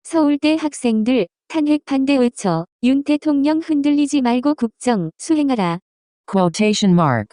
서울대 학생들 탄핵 반대 외쳐. 윤 대통령 흔들리지 말고 국정 수행하라. Quotation mark.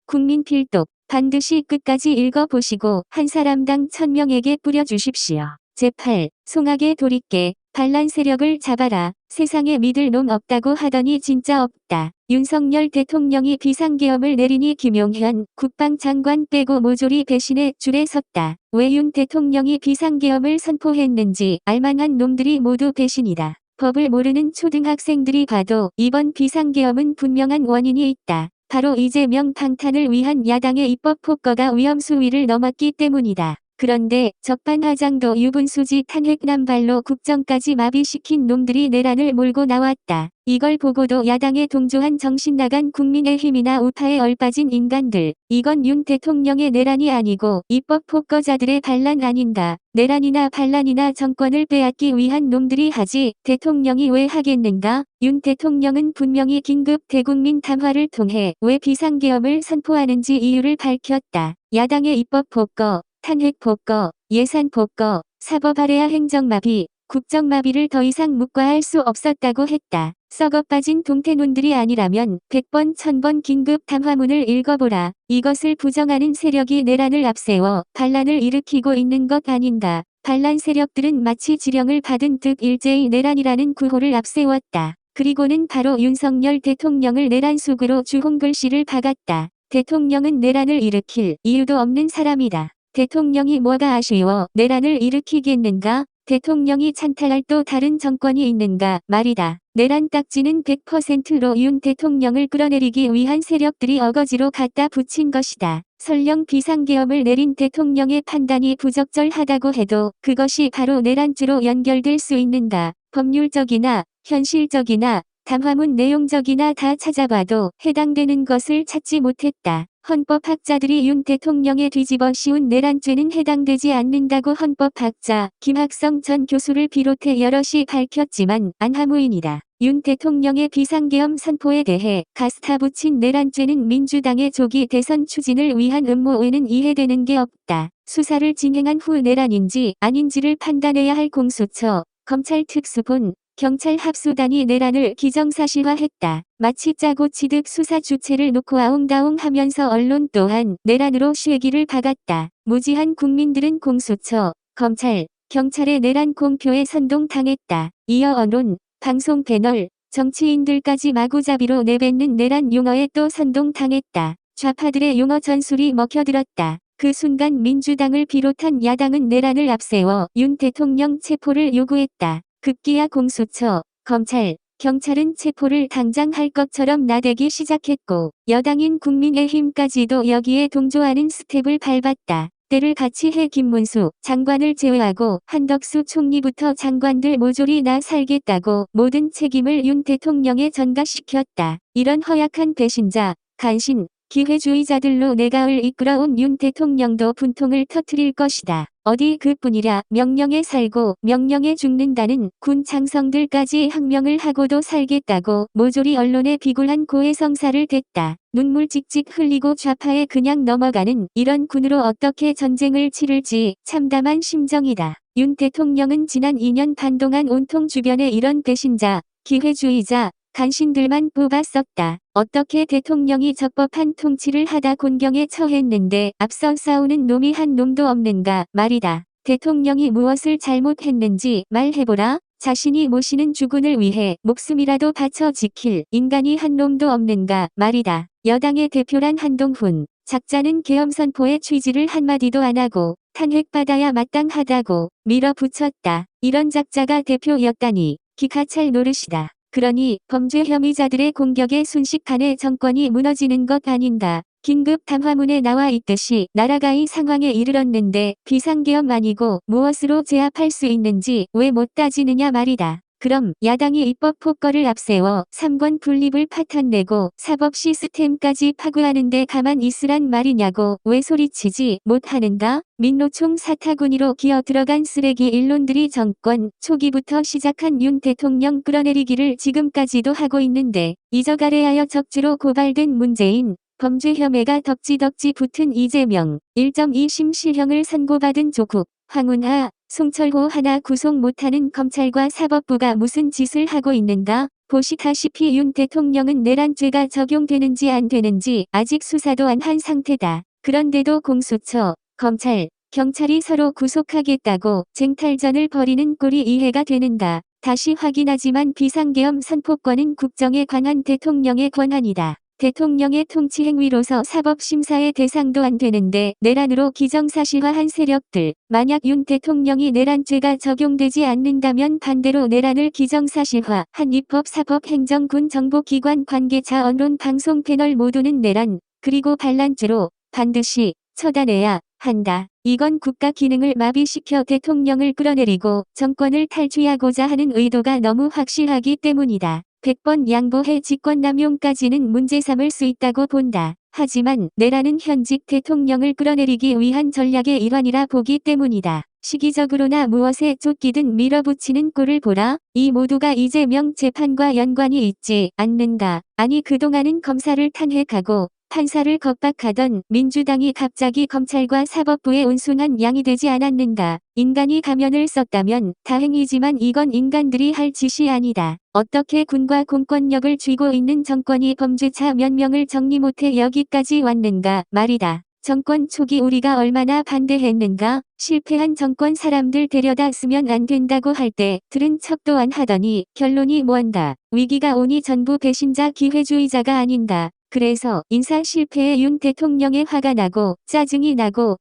국민 필독 반드시 끝까지 읽어보시고 한 사람당 1000명에게 뿌려주십시오. 제8. 송악의 도리깨 반란 세력을 잡아라. 세상에 믿을 놈 없다고 하더니 진짜 없다. 윤석열 대통령이 비상계엄을 내리니 김용현 국방장관 빼고 모조리 배신의 줄에 섰다. 왜 윤 대통령이 비상계엄을 선포했는지 알만한 놈들이 모두 배신이다. 법을 모르는 초등학생들이 봐도 이번 비상계엄은 분명한 원인이 있다. 바로 이재명 방탄을 위한 야당의 입법 폭거가 위험수위를 넘었기 때문이다. 그런데 적반하장도 유분수지 탄핵 남발로 국정까지 마비시킨 놈들이 내란을 몰고 나왔다. 이걸 보고도 야당에 동조한 정신나간 국민의힘이나 우파에 얼빠진 인간들. 이건 윤 대통령의 내란이 아니고 입법 폭거자들의 반란 아닌가. 내란이나 반란이나 정권을 빼앗기 위한 놈들이 하지 대통령이 왜 하겠는가? 윤 대통령은 분명히 긴급 대국민 담화를 통해 왜 비상계엄을 선포하는지 이유를 밝혔다. 야당의 입법 폭거, 탄핵 폭거, 예산 폭거, 사법 아래아 행정마비, 국정마비를 더 이상 묵과할 수 없었다고 했다. 썩어 빠진 동태눈들이 아니라면 100번 1000번 긴급 담화문을 읽어보라. 이것을 부정하는 세력이 내란을 앞세워 반란을 일으키고 있는 것 아닌가. 반란 세력들은 마치 지령을 받은 듯 일제히 내란이라는 구호를 앞세웠다. 그리고는 바로 윤석열 대통령을 내란 속으로 주홍글씨를 박았다. 대통령은 내란을 일으킬 이유도 없는 사람이다. 대통령이 뭐가 아쉬워 내란을 일으키겠는가? 대통령이 찬탈할 또 다른 정권이 있는가 말이다. 내란 딱지는 100%로 윤 대통령을 끌어내리기 위한 세력들이 어거지로 갖다 붙인 것이다. 설령 비상계엄을 내린 대통령의 판단이 부적절하다고 해도 그것이 바로 내란죄로 연결될 수 있는가? 법률적이나 현실적이나 담화문 내용적이나 다 찾아봐도 해당되는 것을 찾지 못했다. 헌법학자들이 윤 대통령에 뒤집어 씌운 내란죄는 해당되지 않는다고 헌법학자 김학성 전 교수를 비롯해 여럿이 밝혔지만 안하무인이다. 윤 대통령의 비상계엄 선포에 대해 가스타 붙인 내란죄는 민주당의 조기 대선 추진을 위한 음모 외에는 이해되는 게 없다. 수사를 진행한 후 내란인지 아닌지를 판단해야 할 공수처, 검찰 특수본, 경찰 합수단이 내란을 기정사실화했다. 마치 짜고 치듯 수사 주체를 놓고 아웅다웅 하면서 언론 또한 내란으로 쐐기를 박았다. 무지한 국민들은 공수처, 검찰, 경찰의 내란 공표에 선동당했다. 이어 언론, 방송 패널, 정치인들까지 마구잡이로 내뱉는 내란 용어에 또 선동당했다. 좌파들의 용어 전술이 먹혀들었다. 그 순간 민주당을 비롯한 야당은 내란을 앞세워 윤 대통령 체포를 요구했다. 급기야 공수처, 검찰, 경찰은 체포를 당장 할 것처럼 나대기 시작했고 여당인 국민의힘까지도 여기에 동조하는 스텝을 밟았다. 때를 같이 해 김문수 장관을 제외하고 한덕수 총리부터 장관들 모조리 나 살겠다고 모든 책임을 윤 대통령에 전가시켰다. 이런 허약한 배신자, 간신, 기회주의자들로 내가을 이끌어온 윤 대통령도 분통을 터뜨릴 것이다. 어디 그뿐이라 명령에 살고 명령에 죽는다는 군 장성들까지 항명을 하고도 살겠다고 모조리 언론에 비굴한 고해성사를 댔다. 눈물 찍찍 흘리고 좌파에 그냥 넘어가는 이런 군으로 어떻게 전쟁을 치를지 참담한 심정이다. 윤 대통령은 지난 2년 반 동안 온통 주변에 이런 배신자, 기회주의자, 간신들만 뽑았었다. 어떻게 대통령이 적법한 통치를 하다 곤경에 처했는데 앞서 싸우는 놈이 한 놈도 없는가 말이다. 대통령이 무엇을 잘못했는지 말해보라. 자신이 모시는 주군을 위해 목숨이라도 바쳐 지킬 인간이 한 놈도 없는가 말이다. 여당의 대표란 한동훈. 작자는 계엄 선포의 취지를 한마디도 안 하고 탄핵받아야 마땅하다고 밀어붙였다. 이런 작자가 대표였다니 기카찰 노릇이다. 그러니 범죄 혐의자들의 공격에 순식간에 정권이 무너지는 것 아닌가. 긴급 담화문에 나와 있듯이 나라가 이 상황에 이르렀는데 비상계엄 아니고 무엇으로 제압할 수 있는지 왜 못 따지느냐 말이다. 그럼 야당이 입법 폭거를 앞세워 삼권 분립을 파탄내고 사법 시스템까지 파괴하는데 가만 있으란 말이냐고 왜 소리치지 못하는가? 민노총 사타구니로 기어 들어간 쓰레기 일론들이 정권 초기부터 시작한 윤 대통령 끌어내리기를 지금까지도 하고 있는데 이적아래하여 적주로 고발된 문재인, 범죄 혐의가 덕지덕지 붙은 이재명, 1.2심 실형을 선고받은 조국, 황운하, 송철호 하나 구속 못하는 검찰과 사법부가 무슨 짓을 하고 있는가? 보시다시피 윤 대통령은 내란죄가 적용되는지 안 되는지 아직 수사도 안 한 상태다. 그런데도 공수처, 검찰, 경찰이 서로 구속하겠다고 쟁탈전을 벌이는 꼴이 이해가 되는가? 다시 확인하지만 비상계엄 선포권은 국정에 관한 대통령의 권한이다. 대통령의 통치행위로서 사법심사의 대상도 안 되는데 내란으로 기정사실화한 세력들, 만약 윤 대통령이 내란죄가 적용되지 않는다면 반대로 내란을 기정사실화한 입법, 사법, 행정, 군, 정보기관 관계자, 언론, 방송, 패널 모두는 내란, 그리고 반란죄로 반드시 처단해야 한다. 이건 국가 기능을 마비시켜 대통령을 끌어내리고 정권을 탈취하고자 하는 의도가 너무 확실하기 때문이다. 100번 양보해 직권남용까지는 문제 삼을 수 있다고 본다. 하지만 내란은 현직 대통령을 끌어내리기 위한 전략의 일환이라 보기 때문이다. 시기적으로나 무엇에 쫓기든 밀어붙이는 꼴을 보라. 이 모두가 이재명 재판과 연관이 있지 않는가. 아니 그동안은 검사를 탄핵하고 판사를 겁박하던 민주당이 갑자기 검찰과 사법부의 온순한 양이 되지 않았는가. 인간이 가면을 썼다면 다행이지만 이건 인간들이 할 짓이 아니다. 어떻게 군과 공권력을 쥐고 있는 정권이 범죄자 몇 명을 정리 못해 여기까지 왔는가 말이다. 정권 초기 우리가 얼마나 반대했는가. 실패한 정권 사람들 데려다 쓰면 안 된다고 할 때 들은 척도 안 하더니 결론이 뭔가. 위기가 오니 전부 배신자 기회주의자가 아닌가. 그래서 인사 실패에 윤 대통령의 화가 나고 짜증이 나고